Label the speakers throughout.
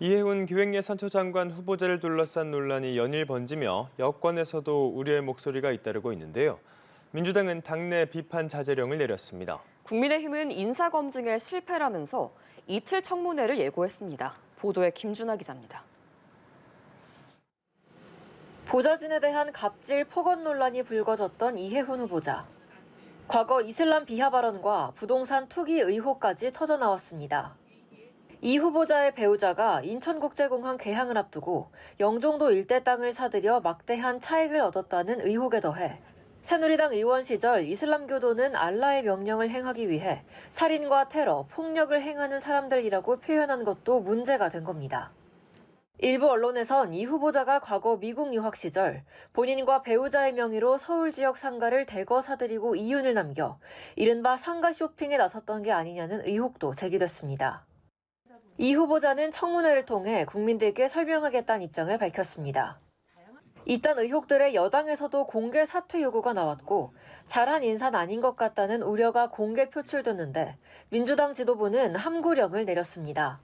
Speaker 1: 이해훈 기획예산처 장관 후보자를 둘러싼 논란이 연일 번지며 여권에서도 우려의 목소리가 잇따르고 있는데요. 민주당은 당내 비판 자제령을 내렸습니다.
Speaker 2: 국민의힘은 인사검증에 실패라면서 이틀 청문회를 예고했습니다. 보도에 김준하 기자입니다.
Speaker 3: 보좌진에 대한 갑질 폭언 논란이 불거졌던 이해훈 후보자. 과거 이슬람 비하 발언과 부동산 투기 의혹까지 터져나왔습니다. 이 후보자의 배우자가 인천국제공항 개항을 앞두고 영종도 일대 땅을 사들여 막대한 차익을 얻었다는 의혹에 더해 새누리당 의원 시절 이슬람교도는 알라의 명령을 행하기 위해 살인과 테러, 폭력을 행하는 사람들이라고 표현한 것도 문제가 된 겁니다. 일부 언론에선 이 후보자가 과거 미국 유학 시절 본인과 배우자의 명의로 서울 지역 상가를 대거 사들이고 이윤을 남겨 이른바 상가 쇼핑에 나섰던 게 아니냐는 의혹도 제기됐습니다. 이 후보자는 청문회를 통해 국민들께 설명하겠다는 입장을 밝혔습니다. 이딴 의혹들에 여당에서도 공개 사퇴 요구가 나왔고 잘한 인사는 아닌 것 같다는 우려가 공개 표출됐는데 민주당 지도부는 함구령을 내렸습니다.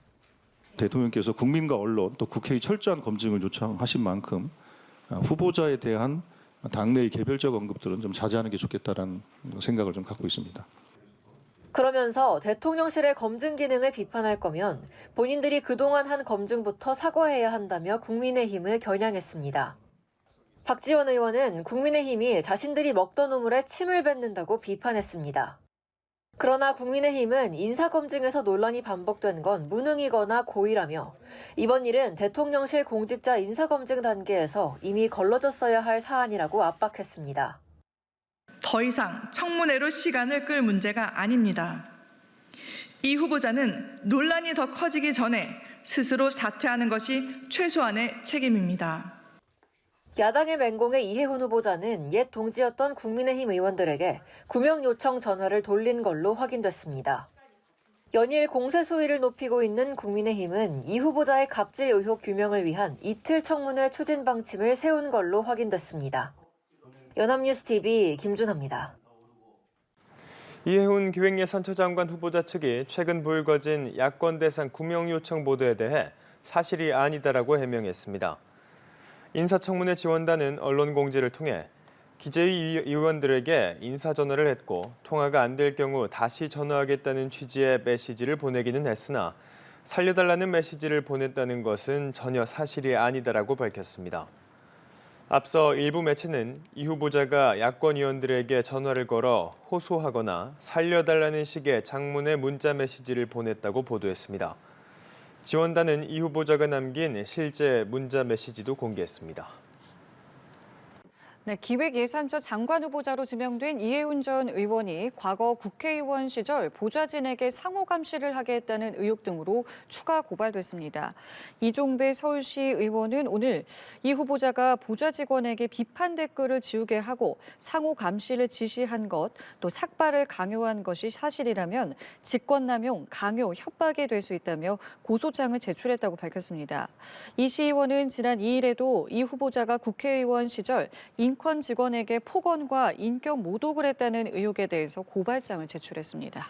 Speaker 4: 대통령께서 국민과 언론 또 국회의 철저한 검증을 요청하신 만큼 후보자에 대한 당내의 개별적 언급들은 좀 자제하는 게 좋겠다라는 생각을 좀 갖고 있습니다.
Speaker 3: 그러면서 대통령실의 검증 기능을 비판할 거면 본인들이 그동안 한 검증부터 사과해야 한다며 국민의힘을 겨냥했습니다. 박지원 의원은 국민의힘이 자신들이 먹던 우물에 침을 뱉는다고 비판했습니다. 그러나 국민의힘은 인사검증에서 논란이 반복된 건 무능이거나 고의라며 이번 일은 대통령실 공직자 인사검증 단계에서 이미 걸러졌어야 할 사안이라고 압박했습니다.
Speaker 5: 더 이상 청문회로 시간을 끌 문제가 아닙니다. 이 후보자는 논란이 더 커지기 전에 스스로 사퇴하는 것이 최소한의 책임입니다.
Speaker 3: 야당의 맹공의 이해훈 후보자는 옛 동지였던 국민의힘 의원들에게 구명 요청 전화를 돌린 걸로 확인됐습니다. 연일 공세 수위를 높이고 있는 국민의힘은 이 후보자의 갑질 의혹 규명을 위한 이틀 청문회 추진 방침을 세운 걸로 확인됐습니다. 연합뉴스TV 김준하입니다.
Speaker 1: 이해훈 기획예산처 장관 후보자 측이 최근 불거진 야권 대상 구명 요청 보도에 대해 사실이 아니다라고 해명했습니다. 인사청문회 지원단은 언론 공지를 통해 기재위 의원들에게 인사 전화를 했고 통화가 안 될 경우 다시 전화하겠다는 취지의 메시지를 보내기는 했으나 살려달라는 메시지를 보냈다는 것은 전혀 사실이 아니다라고 밝혔습니다. 앞서 일부 매체는 이 후보자가 야권 의원들에게 전화를 걸어 호소하거나 살려달라는 식의 장문의 문자 메시지를 보냈다고 보도했습니다. 지원단은 이 후보자가 남긴 실제 문자 메시지도 공개했습니다.
Speaker 6: 네, 기획예산처 장관 후보자로 지명된 이해훈 전 의원이 과거 국회의원 시절 보좌진에게 상호 감시를 하게 했다는 의혹 등으로 추가 고발됐습니다. 이종배 서울시 의원은 오늘 이 후보자가 보좌 직원에게 비판 댓글을 지우게 하고 상호 감시를 지시한 것, 또 삭발을 강요한 것이 사실이라면 직권남용, 강요, 협박이 될 수 있다며 고소장을 제출했다고 밝혔습니다. 이 시의원은 지난 2일에도 이 후보자가 국회의원 시절 인권 직원에게 폭언과 인격 모독을 했다는 의혹에 대해서 고발장을 제출했습니다.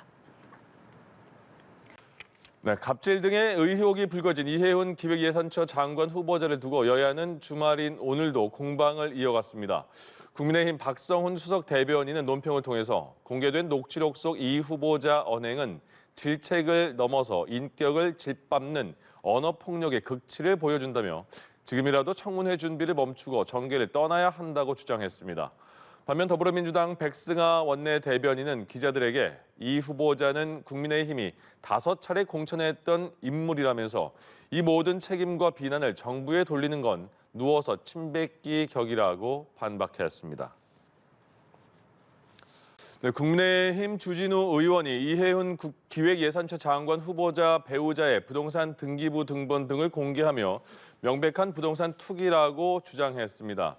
Speaker 7: 네, 갑질 등의 의혹이 불거진 이해훈 기획예산처 장관 후보자를 두고 여야는 주말인 오늘도 공방을 이어갔습니다. 국민의힘 박성훈 수석 대변인은 논평을 통해서 공개된 녹취록 속 이 후보자 언행은 질책을 넘어서 인격을 짓밟는 언어폭력의 극치를 보여준다며 지금이라도 청문회 준비를 멈추고 정계를 떠나야 한다고 주장했습니다. 반면 더불어민주당 백승아 원내대변인은 기자들에게 이 후보자는 국민의힘이 5차례 공천했던 인물이라면서 이 모든 책임과 비난을 정부에 돌리는 건 누워서 침 뱉기 격이라고 반박했습니다. 네, 국민의힘 주진우 의원이 이해훈 기획예산처 장관 후보자 배우자의 부동산 등기부 등본 등을 공개하며 명백한 부동산 투기라고 주장했습니다.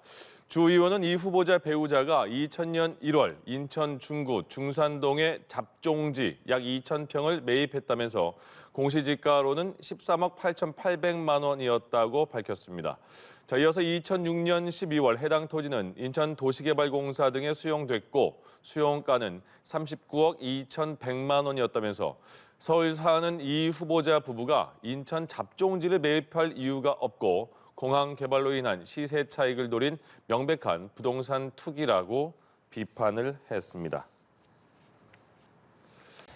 Speaker 7: 주 의원은 이 후보자 배우자가 2000년 1월 인천 중구 중산동의 잡종지 약 2,000평을 매입했다면서 공시지가로는 13억 8,800만 원이었다고 밝혔습니다. 자, 이어서 2006년 12월 해당 토지는 인천도시개발공사 등에 수용됐고 수용가는 39억 2,100만 원이었다면서 서울 사는 이 후보자 부부가 인천 잡종지를 매입할 이유가 없고 공항 개발로 인한 시세 차익을 노린 명백한 부동산 투기라고 비판을 했습니다.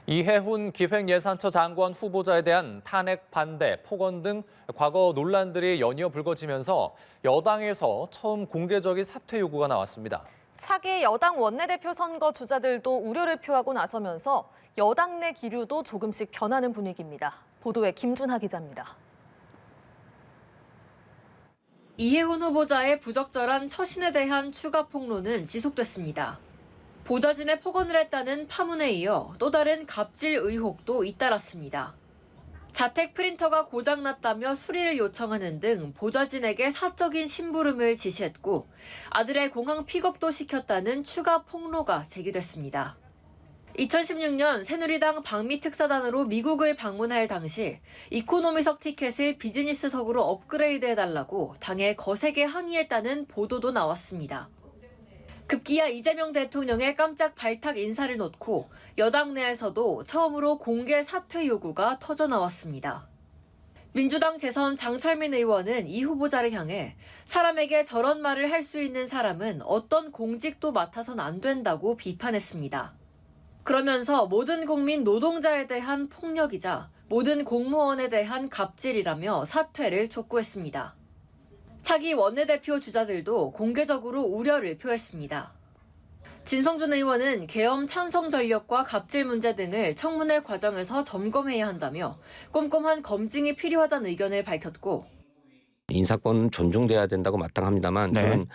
Speaker 8: 이해훈 기획예산처 장관 후보자에 대한 탄핵 반대, 폭언 등 과거 논란들이 연이어 불거지면서 여당에서 처음 공개적인 사퇴 요구가 나왔습니다.
Speaker 9: 차기 여당 원내대표 선거 주자들도 우려를 표하고 나서면서 여당 내 기류도 조금씩 변하는 분위기입니다. 보도에 김준하 기자입니다.
Speaker 3: 이해훈 후보자의 부적절한 처신에 대한 추가 폭로는 지속됐습니다. 보좌진에 폭언을 했다는 파문에 이어 또 다른 갑질 의혹도 잇따랐습니다. 자택 프린터가 고장났다며 수리를 요청하는 등 보좌진에게 사적인 심부름을 지시했고 아들의 공항 픽업도 시켰다는 추가 폭로가 제기됐습니다. 2016년 새누리당 방미 특사단으로 미국을 방문할 당시 이코노미석 티켓을 비즈니스석으로 업그레이드해달라고 당에 거세게 항의했다는 보도도 나왔습니다. 급기야 이재명 대통령의 깜짝 발탁 인사를 놓고 여당 내에서도 처음으로 공개 사퇴 요구가 터져나왔습니다. 민주당 재선 장철민 의원은 이 후보자를 향해 사람에게 저런 말을 할 수 있는 사람은 어떤 공직도 맡아선 안 된다고 비판했습니다. 그러면서 모든 국민 노동자에 대한 폭력이자 모든 공무원에 대한 갑질이라며 사퇴를 촉구했습니다. 차기 원내대표 주자들도 공개적으로 우려를 표했습니다. 진성준 의원은 계엄 찬성 전력과 갑질 문제 등을 청문회 과정에서 점검해야 한다며 꼼꼼한 검증이 필요하다는 의견을 밝혔고
Speaker 10: 인사권은 존중돼야 된다고 마땅합니다만 저는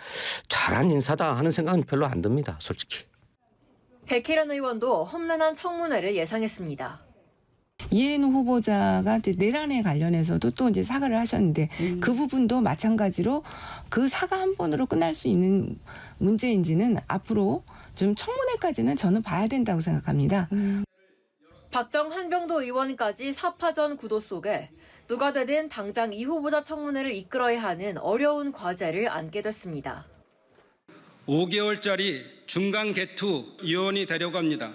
Speaker 10: 잘한 인사다 하는 생각은 별로 안 듭니다. 솔직히.
Speaker 3: 백혜련 의원도 험난한 청문회를 예상했습니다.
Speaker 11: 이해훈 후보자가 내란에 관련해서도 또 이제 사과를 하셨는데 그 부분도 마찬가지로 그 사과 한 번으로 끝날 수 있는 문제인지는 앞으로 좀 청문회까지는 저는 봐야 된다고 생각합니다.
Speaker 3: 박정 한병도 의원까지 사파전 구도 속에 누가 되든 당장 이 후보자 청문회를 이끌어야 하는 어려운 과제를 안게 됐습니다.
Speaker 12: 5개월짜리 중간 개투 위원이 되려고 합니다.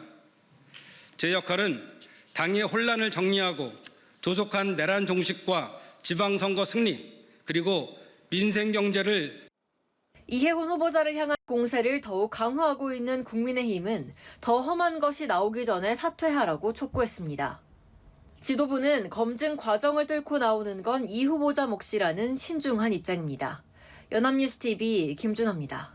Speaker 12: 제 역할은 당의 혼란을 정리하고 조속한 내란 종식과 지방선거 승리 그리고 민생 경제를
Speaker 3: 이해훈 후보자를 향한 공세를 더욱 강화하고 있는 국민의힘은 더 험한 것이 나오기 전에 사퇴하라고 촉구했습니다. 지도부는 검증 과정을 뚫고 나오는 건 이 후보자 몫이라는 신중한 입장입니다. 연합뉴스TV 김준하입니다.